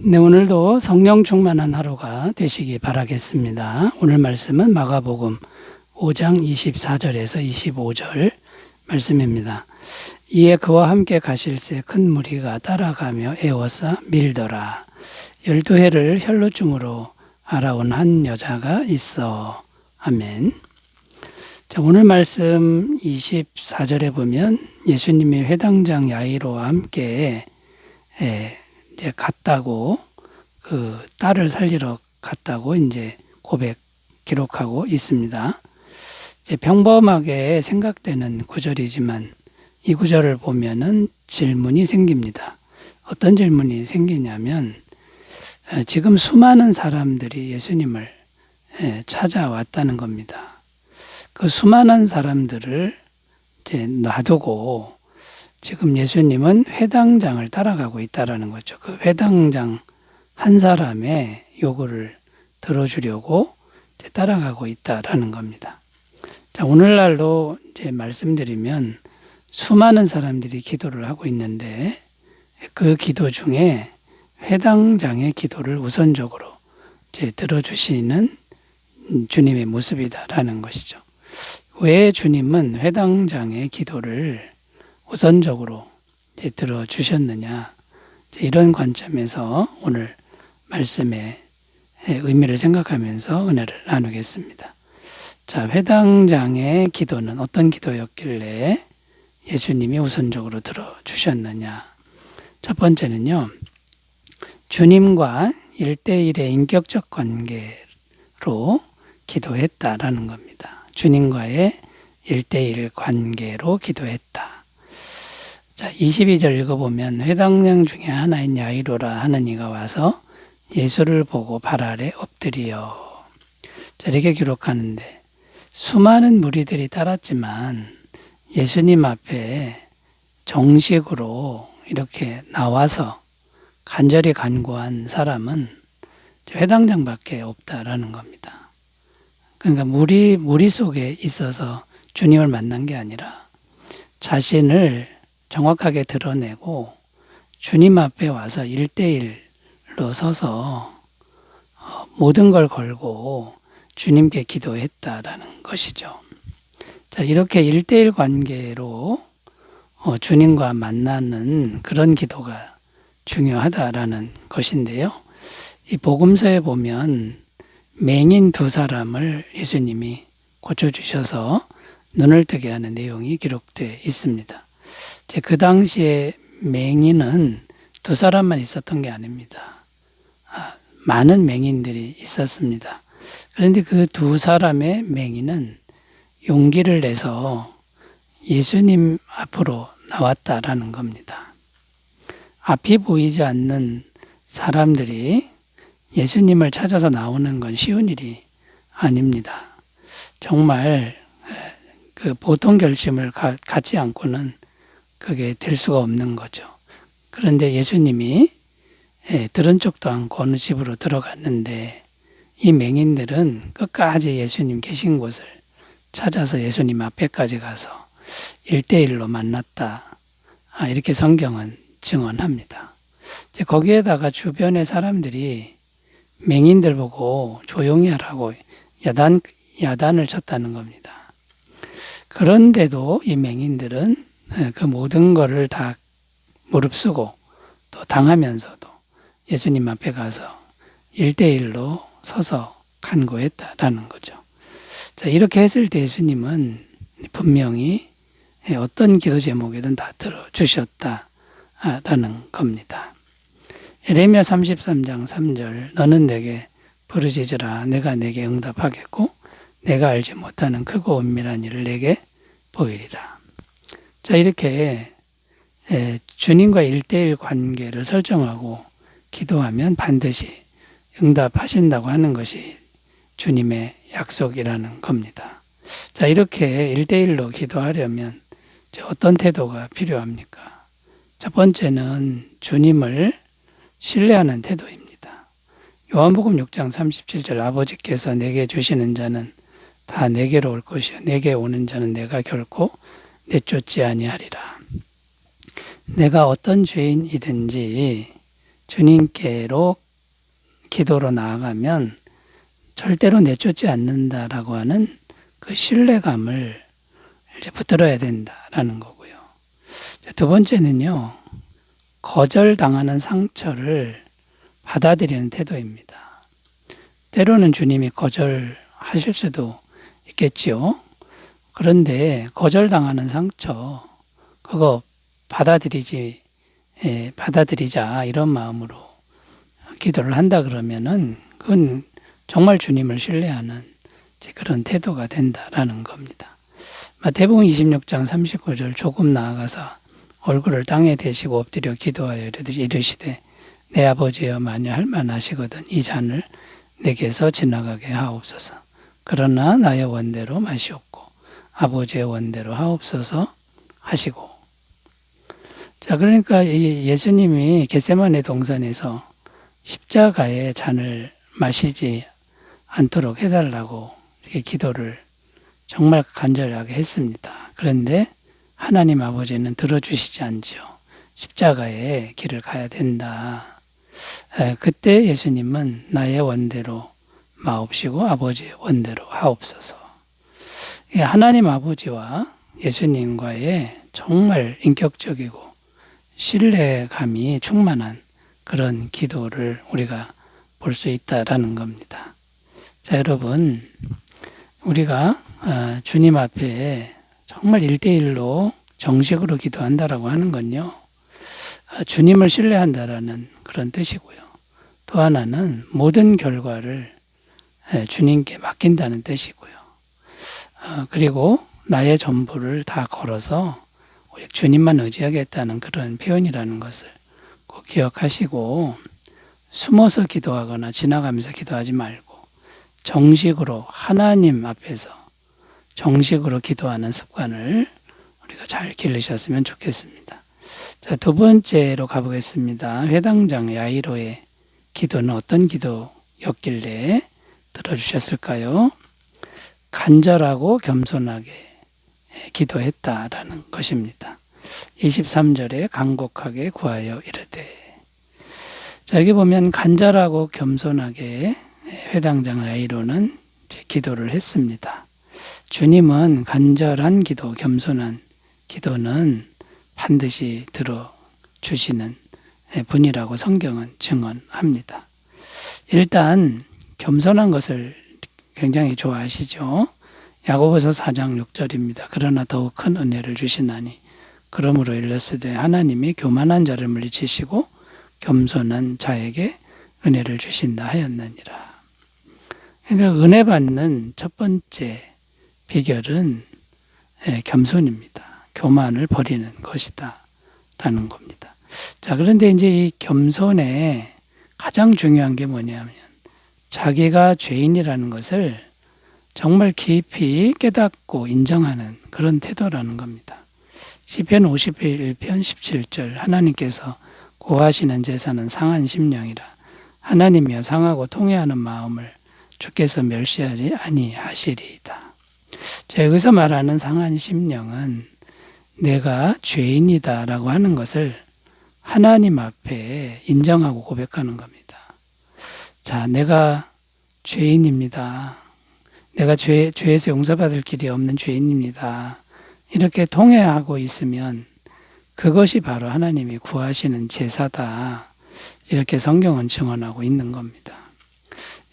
네, 오늘도 성령 충만한 하루가 되시기 바라겠습니다. 오늘 말씀은 마가복음 5장 24절에서 25절 말씀입니다. 이에 그와 함께 가실새 큰 무리가 따라가며 애워싸 밀더라. 12해를 혈루증으로 알아온 한 여자가 있어. 아멘. 자, 오늘 말씀 24절에 보면 예수님이 회당장 야이로와 함께 이제 갔다고, 그 딸을 살리러 갔다고 이제 기록하고 있습니다. 이제 평범하게 생각되는 구절이지만 이 구절을 보면은 질문이 생깁니다. 어떤 질문이 생기냐면, 지금 수많은 사람들이 예수님을 찾아왔다는 겁니다. 그 수많은 사람들을 이제 놔두고 지금 예수님은 회당장을 따라가고 있다라는 거죠. 그 회당장 한 사람의 요구를 들어주려고 이제 따라가고 있다라는 겁니다. 자, 오늘날도 이제 말씀드리면 수많은 사람들이 기도를 하고 있는데 그 기도 중에 회당장의 기도를 우선적으로 이제 들어주시는 주님의 모습이다라는 것이죠. 왜 주님은 회당장의 기도를 우선적으로 이제 들어주셨느냐, 이런 관점에서 오늘 말씀의 의미를 생각하면서 은혜를 나누겠습니다. 자, 회당장의 기도는 어떤 기도였길래 예수님이 우선적으로 들어주셨느냐. 첫 번째는요, 주님과 1대1의 인격적 관계로 기도했다라는 겁니다. 주님과의 1대1 관계로 기도했다. 자, 22절 읽어보면 회당장 중에 하나인 야이로라 하는 이가 와서 예수를 보고 발 아래 엎드리어. 자, 이렇게 기록하는데 수많은 무리들이 따랐지만 예수님 앞에 정식으로 이렇게 나와서 간절히 간구한 사람은 회당장밖에 없다라는 겁니다. 그러니까 무리 속에 있어서 주님을 만난 게 아니라 자신을 정확하게 드러내고 주님 앞에 와서 1대1로 서서 모든 걸 걸고 주님께 기도했다라는 것이죠. 자, 이렇게 1대1 관계로 주님과 만나는 그런 기도가 중요하다라는 것인데요. 이 복음서에 보면 맹인 두 사람을 예수님이 고쳐주셔서 눈을 뜨게 하는 내용이 기록되어 있습니다. 그 당시에 맹인은 두 사람만 있었던 게 아닙니다. 많은 맹인들이 있었습니다. 그런데 그 두 사람의 맹인은 용기를 내서 예수님 앞으로 나왔다라는 겁니다. 앞이 보이지 않는 사람들이 예수님을 찾아서 나오는 건 쉬운 일이 아닙니다. 정말 그 보통 결심을 갖지 않고는 그게 될 수가 없는 거죠. 그런데 예수님이 들은 척도 않고 어느 집으로 들어갔는데 이 맹인들은 끝까지 예수님 계신 곳을 찾아서 예수님 앞에까지 가서 1대1로 만났다. 이렇게 성경은 증언합니다. 거기에다가 주변의 사람들이 맹인들 보고 조용히 하라고 야단을 쳤다는 겁니다. 그런데도 이 맹인들은 그 모든 것을 다 무릅쓰고 또 당하면서도 예수님 앞에 가서 1대1로 서서 간구했다라는 거죠. 자, 이렇게 했을 때 예수님은 분명히 어떤 기도 제목이든 다 들어주셨다라는 겁니다. 에레미야 33장 3절 너는 내게 부르짖으라 내가 내게 응답하겠고 내가 알지 못하는 크고 은밀한 일을 내게 보이리라. 자, 이렇게 주님과 1대1 관계를 설정하고 기도하면 반드시 응답하신다고 하는 것이 주님의 약속이라는 겁니다. 자, 이렇게 1대1로 기도하려면 어떤 태도가 필요합니까? 첫 번째는 주님을 신뢰하는 태도입니다. 요한복음 6장 37절 아버지께서 내게 주시는 자는 다 내게로 올 것이요 내게 오는 자는 내가 결코 내쫓지 아니하리라. 내가 어떤 죄인이든지 주님께로 기도로 나아가면 절대로 내쫓지 않는다라고 하는 그 신뢰감을 이제 붙들어야 된다라는 거고요. 두 번째는요, 거절당하는 상처를 받아들이는 태도입니다. 때로는 주님이 거절하실 수도 있겠지요. 그런데 거절당하는 상처, 그거 받아들이자 이런 마음으로 기도를 한다 그러면은 그건 정말 주님을 신뢰하는 그런 태도가 된다라는 겁니다. 마태복음 26장 39절 조금 나아가서 얼굴을 땅에 대시고 엎드려 기도하여 이르시되 내 아버지여 만일 할 만하시거든 이 잔을 내게서 지나가게 하옵소서. 그러나 나의 원대로 마시옵고 아버지의 원대로 하옵소서 하시고. 자, 그러니까 예수님이 겟세마네 동산에서 십자가의 잔을 마시지 않도록 해달라고 이렇게 기도를 정말 간절하게 했습니다. 그런데 하나님 아버지는 들어주시지 않지요. 십자가의 길을 가야 된다. 그때 예수님은 나의 원대로 마옵시고 아버지의 원대로 하옵소서. 하나님 아버지와 예수님과의 정말 인격적이고 신뢰감이 충만한 그런 기도를 우리가 볼 수 있다라는 겁니다. 자, 여러분, 우리가 주님 앞에 정말 1대1로 정식으로 기도한다라고 하는 건요, 주님을 신뢰한다라는 그런 뜻이고요. 또 하나는 모든 결과를 주님께 맡긴다는 뜻이고요. 그리고 나의 전부를 다 걸어서 주님만 의지하겠다는 그런 표현이라는 것을 꼭 기억하시고 숨어서 기도하거나 지나가면서 기도하지 말고 정식으로 하나님 앞에서 정식으로 기도하는 습관을 우리가 잘 기르셨으면 좋겠습니다. 자, 두 번째로 가보겠습니다. 회당장 야이로의 기도는 어떤 기도였길래 들어주셨을까요? 간절하고 겸손하게 기도했다라는 것입니다. 23절에 간곡하게 구하여 이르되. 자, 여기 보면 간절하고 겸손하게 회당장 야이로는 기도를 했습니다. 주님은 간절한 기도, 겸손한 기도는 반드시 들어주시는 분이라고 성경은 증언합니다. 일단 겸손한 것을 굉장히 좋아하시죠. 야고보서 4장 6절입니다. 그러나 더욱 큰 은혜를 주시나니 그러므로 일렀으되 하나님이 교만한 자를 물리치시고 겸손한 자에게 은혜를 주신다 하였느니라. 그러니까 은혜 받는 첫 번째 비결은 겸손입니다. 교만을 버리는 것이다 라는 겁니다. 자, 그런데 이제 이 겸손의 가장 중요한 게 뭐냐면 자기가 죄인이라는 것을 정말 깊이 깨닫고 인정하는 그런 태도라는 겁니다. 시편 51편 17절 하나님께서 고하시는 제사는 상한 심령이라 하나님이여 상하고 통회하는 마음을 주께서 멸시하지 아니하시리이다. 자, 여기서 말하는 상한 심령은 내가 죄인이다라고 하는 것을 하나님 앞에 인정하고 고백하는 겁니다. 자, 내가 죄인입니다. 내가 죄에서 용서받을 길이 없는 죄인입니다. 이렇게 통회하고 있으면 그것이 바로 하나님이 구하시는 제사다. 이렇게 성경은 증언하고 있는 겁니다.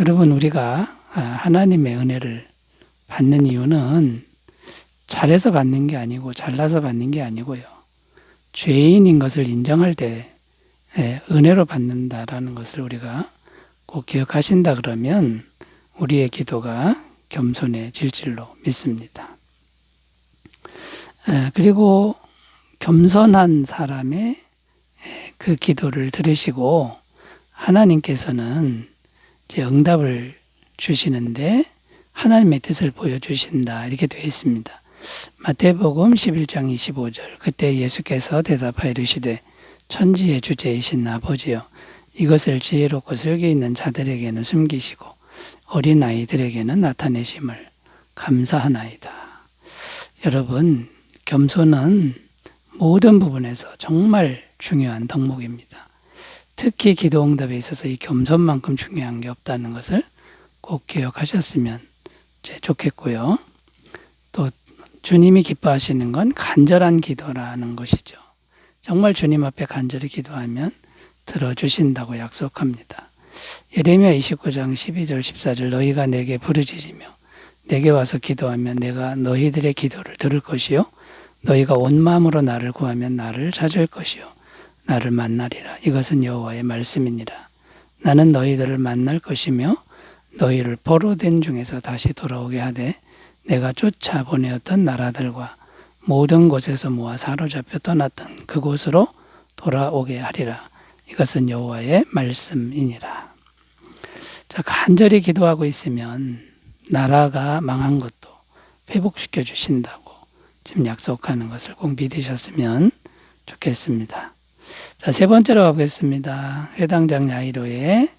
여러분, 우리가 하나님의 은혜를 받는 이유는 잘해서 받는 게 아니고 잘나서 받는 게 아니고요. 죄인인 것을 인정할 때 은혜로 받는다라는 것을 우리가 꼭 기억하신다 그러면 우리의 기도가 겸손해질 줄로 믿습니다. 그리고 겸손한 사람의 그 기도를 들으시고 하나님께서는 이제 응답을 주시는데 하나님의 뜻을 보여주신다 이렇게 되어 있습니다. 마태복음 11장 25절 그때 예수께서 대답하여 이르시되 천지의 주제이신 아버지여 이것을 지혜롭고 슬기 있는 자들에게는 숨기시고 어린아이들에게는 나타내심을 감사하나이다. 여러분, 겸손은 모든 부분에서 정말 중요한 덕목입니다. 특히 기도 응답에 있어서 이 겸손만큼 중요한 게 없다는 것을 꼭 기억하셨으면 좋겠고요. 또 주님이 기뻐하시는 건 간절한 기도라는 것이죠. 정말 주님 앞에 간절히 기도하면 들어주신다고 약속합니다. 예레미야 29장 12절 14절 너희가 내게 부르짖으며 내게 와서 기도하면 내가 너희들의 기도를 들을 것이요 너희가 온 마음으로 나를 구하면 나를 찾을 것이요 나를 만나리라. 이것은 여호와의 말씀이니라. 나는 너희들을 만날 것이며 너희를 포로된 중에서 다시 돌아오게 하되 내가 쫓아보내었던 나라들과 모든 곳에서 모아 사로잡혀 떠났던 그곳으로 돌아오게 하리라. 이것은 여호와의 말씀이니라. 자, 간절히 기도하고 있으면 나라가 망한 것도 회복시켜 주신다고 지금 약속하는 것을 꼭 믿으셨으면 좋겠습니다. 자, 세 번째로 가보겠습니다. 회당장 야이로의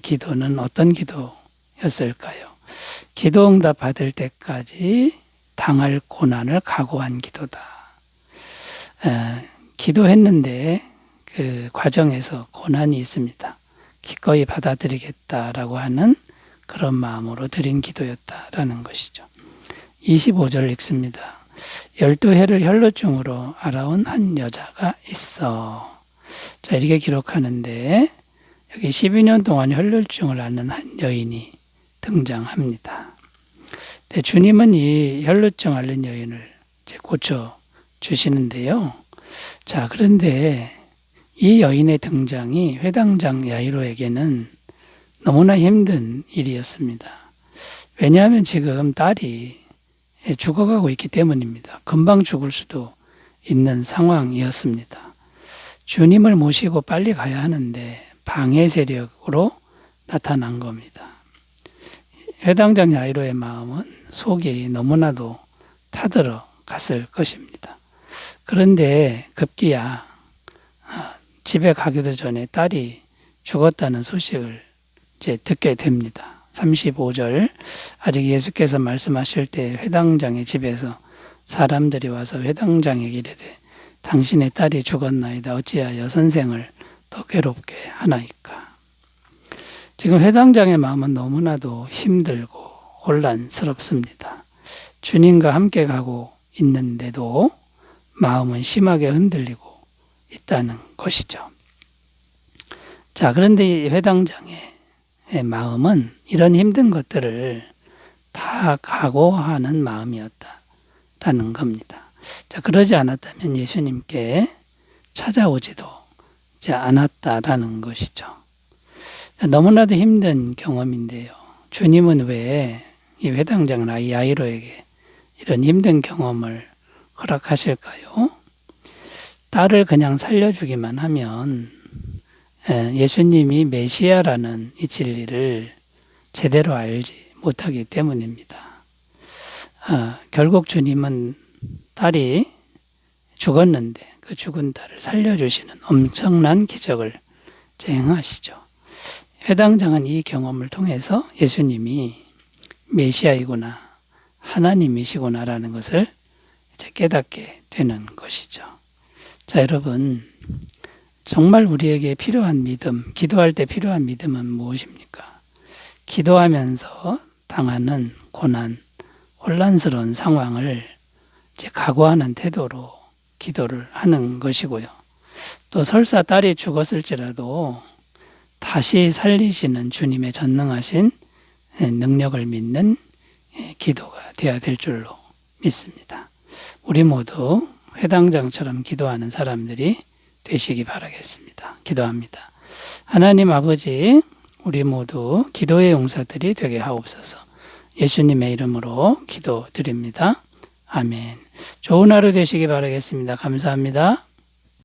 기도는 어떤 기도였을까요? 기도 응답 받을 때까지 당할 고난을 각오한 기도다. 기도했는데 그 과정에서 고난이 있습니다. 기꺼이 받아들이겠다라고 하는 그런 마음으로 드린 기도였다라는 것이죠. 25절 읽습니다. 12해를 혈루증으로 앓아온 한 여자가 있어. 자, 이렇게 기록하는데 여기 12년 동안 혈루증을 앓는 한 여인이 등장합니다. 네, 주님은 이 혈루증 앓는 여인을 이제 고쳐 주시는데요. 자, 그런데 이 여인의 등장이 회당장 야이로에게는 너무나 힘든 일이었습니다. 왜냐하면 지금 딸이 죽어가고 있기 때문입니다. 금방 죽을 수도 있는 상황이었습니다. 주님을 모시고 빨리 가야 하는데 방해 세력으로 나타난 겁니다. 회당장 야이로의 마음은 속이 너무나도 타들어 갔을 것입니다. 그런데 급기야 집에 가기도 전에 딸이 죽었다는 소식을 이제 듣게 됩니다. 35절 아직 예수께서 말씀하실 때 회당장의 집에서 사람들이 와서 회당장에게 이르되 당신의 딸이 죽었나이다. 어찌하여 선생을 더 괴롭게 하나이까. 지금 회당장의 마음은 너무나도 힘들고 혼란스럽습니다. 주님과 함께 가고 있는데도 마음은 심하게 흔들리고 있다는 것이죠. 자, 그런데 이 회당장의 마음은 이런 힘든 것들을 다 각오하는 마음이었다라는 겁니다. 자, 그러지 않았다면 예수님께 찾아오지도 않았다라는 것이죠. 너무나도 힘든 경험인데요. 주님은 왜 이 회당장 야이로에게 이런 힘든 경험을 허락하실까요? 딸을 그냥 살려주기만 하면 예수님이 메시아라는 이 진리를 제대로 알지 못하기 때문입니다. 결국 주님은 딸이 죽었는데 그 죽은 딸을 살려주시는 엄청난 기적을 행하시죠. 회당장은 이 경험을 통해서 예수님이 메시아이구나, 하나님이시구나라는 것을 이제 깨닫게 되는 것이죠. 자, 여러분, 정말 우리에게 필요한 믿음, 기도할 때 필요한 믿음은 무엇입니까? 기도하면서 당하는 고난, 혼란스러운 상황을 이제 각오하는 태도로 기도를 하는 것이고요. 또 설사 딸이 죽었을지라도 다시 살리시는 주님의 전능하신 능력을 믿는 기도가 되어야 될 줄로 믿습니다. 우리 모두 회당장처럼 기도하는 사람들이 되시기 바라겠습니다. 기도합니다. 하나님 아버지, 우리 모두 기도의 용사들이 되게 하옵소서. 예수님의 이름으로 기도드립니다. 아멘. 좋은 하루 되시기 바라겠습니다. 감사합니다.